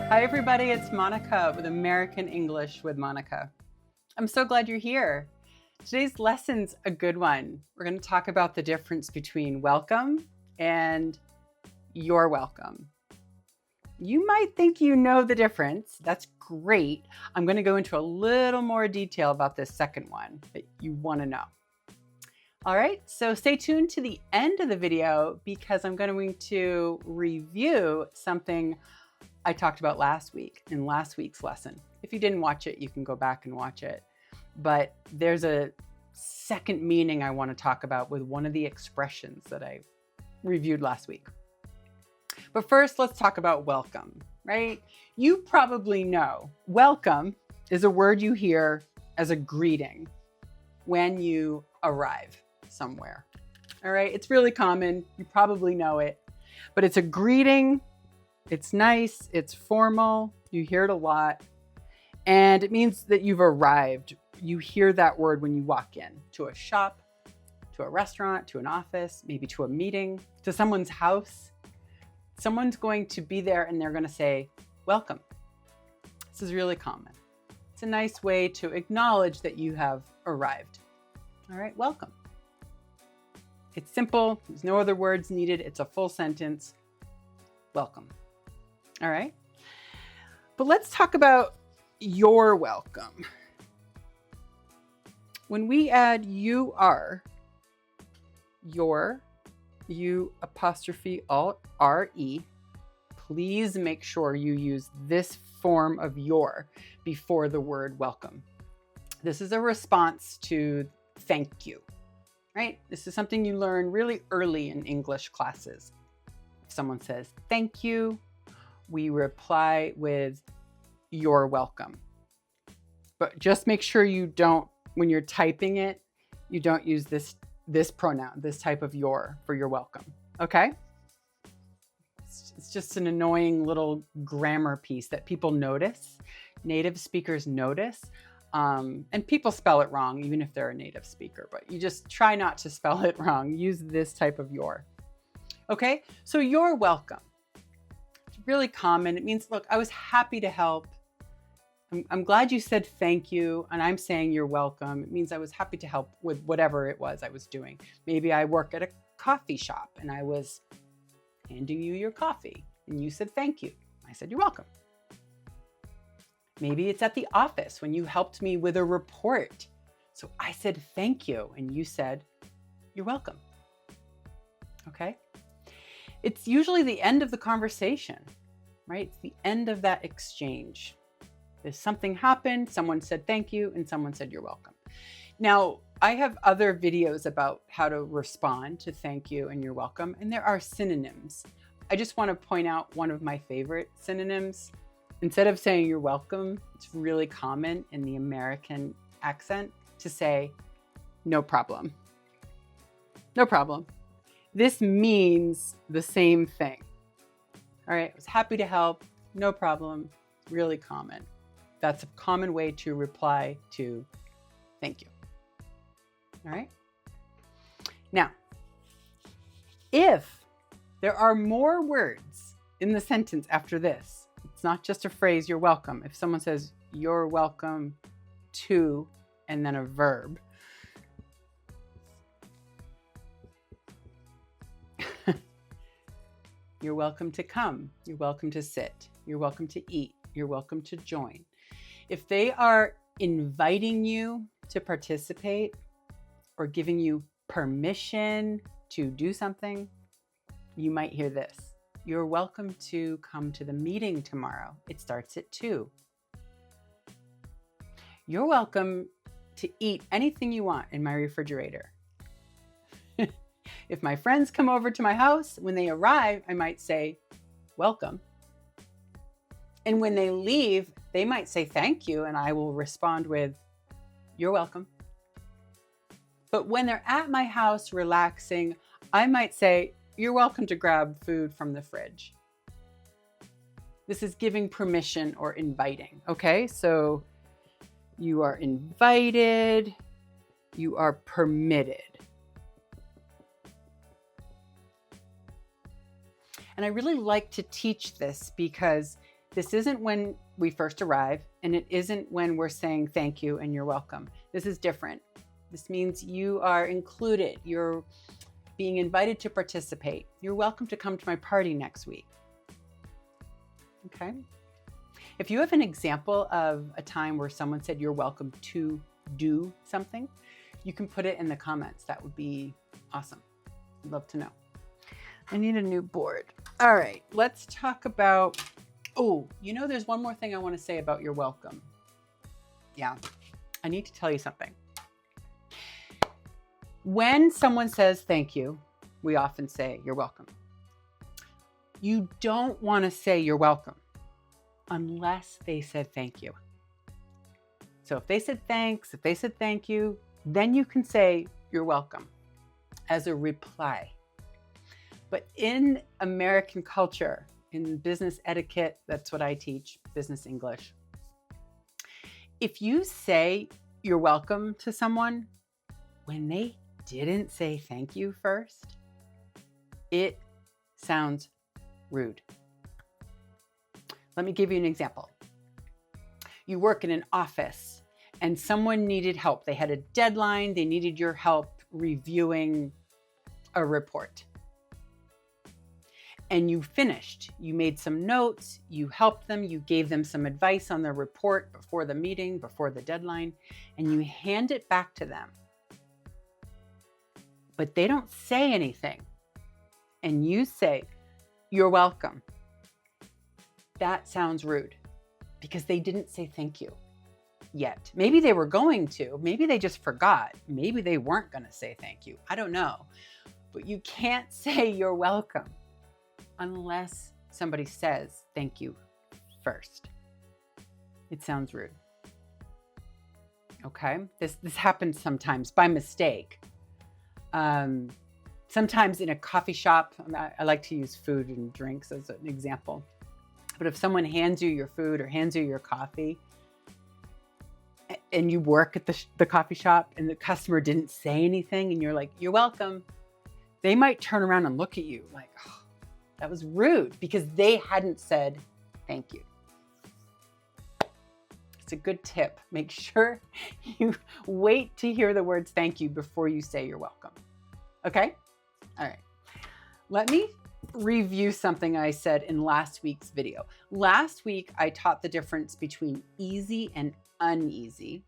Hi everybody, it's Monica with American English with Monica. I'm so glad you're here. Today's lesson's a good one. We're going to talk about the difference between welcome and you're welcome. You might think you know the difference. That's great. I'm going to go into a little more detail about this second one that you want to know. All right, so stay tuned to the end of the video because I'm going to review something I talked about last week in last week's lesson. If you didn't watch it, you can go back and watch it. But there's a second meaning I want to talk about with one of the expressions that I reviewed last week. But first, let's talk about welcome, right? You probably know welcome is a word you hear as a greeting when you arrive somewhere. All right, it's really common. You probably know it, but it's a greeting. It's nice, it's formal, you hear it a lot, and it means that you've arrived. You hear that word when you walk in to a shop, to a restaurant, to an office, maybe to a meeting, to someone's house. Someone's going to be there and they're going to say, welcome. This is really common. It's a nice way to acknowledge that you have arrived. All right, welcome. It's simple, there's no other words needed, it's a full sentence. Welcome. All right, but let's talk about you're welcome. When we add your, you apostrophe alt re, please make sure you use this form of your before the word welcome. This is a response to thank you, right? This is something you learn really early in English classes. If someone says thank you, we reply with you're welcome. But just make sure you don't, when you're typing it, you don't use this pronoun, this type of your for you're welcome. Okay? It's just an annoying little grammar piece that people notice, native speakers notice, and people spell it wrong even if they're a native speaker, but you just try not to spell it wrong. Use this type of your. Okay? So you're welcome. Really common. It means, look, I was happy to help. I'm glad you said thank you, and I'm saying you're welcome. It means I was happy to help with whatever it was I was doing. Maybe I work at a coffee shop and I was handing you your coffee and you said thank you. I said you're welcome. Maybe it's at the office when you helped me with a report. So I said thank you and you said you're welcome. Okay? It's usually the end of the conversation, right? It's the end of that exchange. There's something happened, someone said thank you, and someone said you're welcome. Now, I have other videos about how to respond to thank you and you're welcome, and there are synonyms. I just want to point out one of my favorite synonyms. Instead of saying you're welcome, it's really common in the American accent to say no problem. No problem. This means the same thing. All right, I was happy to help, no problem, really common. That's a common way to reply to thank you. All right. Now, if there are more words in the sentence after this, it's not just a phrase, you're welcome. If someone says you're welcome to, and then a verb, you're welcome to come. You're welcome to sit. You're welcome to eat. You're welcome to join. If they are inviting you to participate or giving you permission to do something, you might hear this. You're welcome to come to the meeting tomorrow. It starts at 2. You're welcome to eat anything you want in my refrigerator. If my friends come over to my house, when they arrive, I might say, welcome. And when they leave, they might say thank you, and I will respond with, you're welcome. But when they're at my house relaxing, I might say, you're welcome to grab food from the fridge. This is giving permission or inviting, okay? So you are invited, you are permitted. And I really like to teach this because This isn't when we first arrive, and it isn't when we're saying thank you and you're welcome. This is different. This means you are included. You're being invited to participate. You're welcome to come to my party next week. Okay? If you have an example of a time where someone said you're welcome to do something, you can put it in the comments. That would be awesome. I'd love to know. I need a new board. All right, let's talk about, there's one more thing I want to say about you're welcome. Yeah, I need to tell you something. When someone says thank you, we often say you're welcome. You don't want to say you're welcome unless they said thank you. So if they said thanks, if they said thank you, then you can say you're welcome as a reply. But in American culture, in business etiquette, that's what I teach, business English. If you say you're welcome to someone when they didn't say thank you first, it sounds rude. Let me give you an example. You work in an office and someone needed help. They had a deadline. They needed your help reviewing a report. And you finished. You made some notes. You helped them. You gave them some advice on the report before the meeting, before the deadline, and you hand it back to them. But they don't say anything. And you say, you're welcome. That sounds rude because they didn't say thank you yet. Maybe they were going to. Maybe they just forgot. Maybe they weren't going to say thank you. I don't know. But you can't say you're welcome unless somebody says thank you first. It sounds rude. Okay? This happens sometimes by mistake. Sometimes in a coffee shop, I like to use food and drinks as an example. But if someone hands you your food or hands you your coffee, and you work at the coffee shop and the customer didn't say anything and you're like, you're welcome, they might turn around and look at you like, oh, that was rude because they hadn't said thank you. It's a good tip. Make sure you wait to hear the words thank you before you say you're welcome. Okay? All right. Let me review something I said in last week's video. Last week, I taught the difference between easy and uneasy.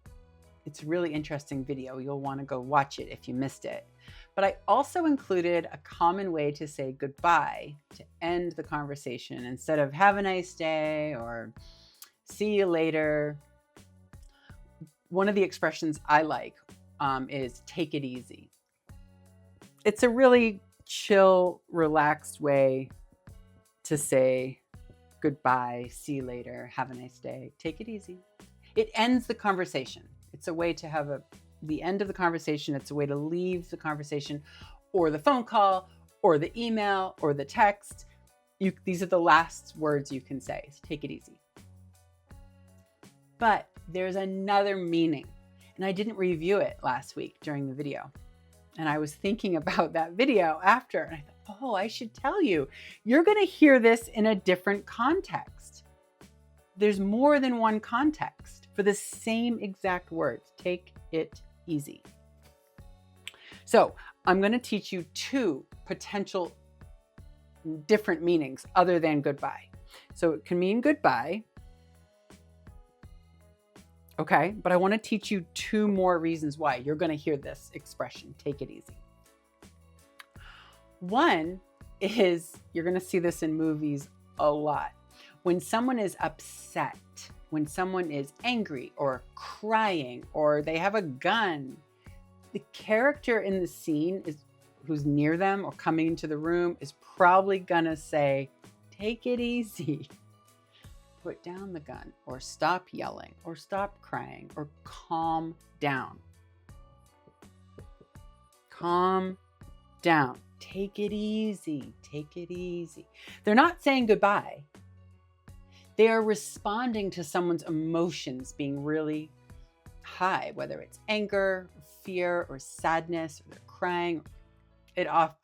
It's a really interesting video. You'll want to go watch it if you missed it. But I also included a common way to say goodbye to end the conversation instead of have a nice day or see you later. One of the expressions I like is take it easy. It's a really chill, relaxed way to say goodbye, see you later, have a nice day, take it easy. It ends the conversation. It's a way to have the end of the conversation. It's a way to leave the conversation or the phone call or the email or the text. These are the last words you can say. So take it easy. But there's another meaning, and I didn't review it last week during the video. And I was thinking about that video after, and I thought, oh, I should tell you. You're going to hear this in a different context. There's more than one context for the same exact words. Take it easy. So I'm going to teach you two potential different meanings other than goodbye. So it can mean goodbye. Okay, but I want to teach you two more reasons why you're going to hear this expression, take it easy. One is, you're going to see this in movies a lot. When someone is upset, when someone is angry or crying or they have a gun, the character in the scene who's near them or coming into the room is probably going to say, take it easy. Put down the gun, or stop yelling, or stop crying, or calm down. Calm down. Take it easy. Take it easy. They're not saying goodbye. They are responding to someone's emotions being really high, whether it's anger, or fear, or sadness, or they're crying.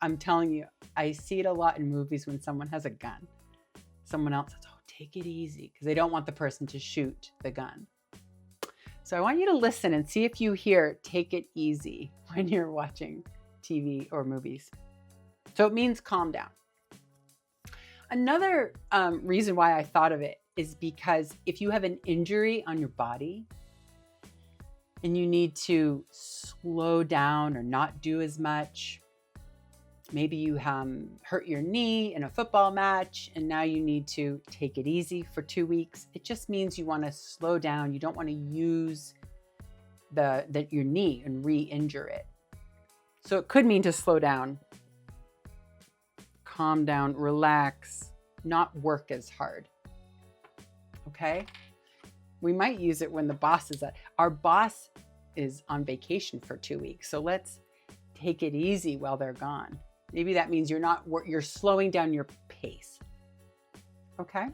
I'm telling you, I see it a lot in movies when someone has a gun. Someone else says, oh, take it easy, because they don't want the person to shoot the gun. So I want you to listen and see if you hear take it easy when you're watching TV or movies. So it means calm down. Another reason why I thought of it is because if you have an injury on your body and you need to slow down or not do as much, maybe you hurt your knee in a football match and now you need to take it easy for 2 weeks. It just means you want to slow down. You don't want to use your knee and re-injure it. So it could mean to slow down, calm down, relax, not work as hard. Okay? We might use it when the boss is our boss is on vacation for 2 weeks. So let's take it easy while they're gone. Maybe that means you're slowing down your pace. Okay?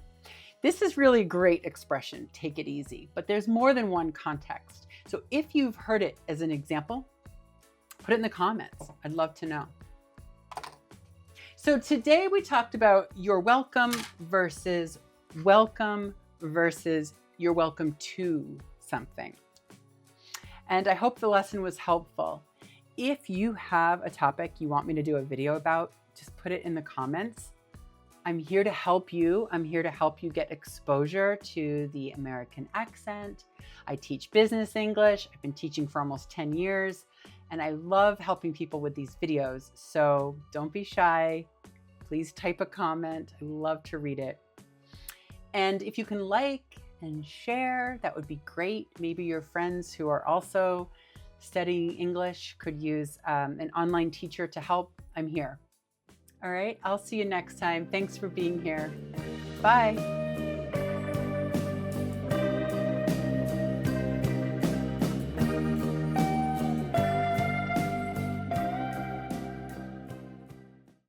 This is really a great expression, take it easy, but there's more than one context. So if you've heard it as an example, put it in the comments. I'd love to know. So today we talked about you're welcome versus you're welcome to something. And I hope the lesson was helpful. If you have a topic you want me to do a video about, just put it in the comments. I'm here to help you. I'm here to help you get exposure to the American accent. I teach business English. I've been teaching for almost 10 years, and I love helping people with these videos. So don't be shy. Please type a comment. I love to read it. And if you can like and share, that would be great. Maybe your friends who are also studying English could use an online teacher to help. I'm here. All right, I'll see you next time. Thanks for being here. Bye.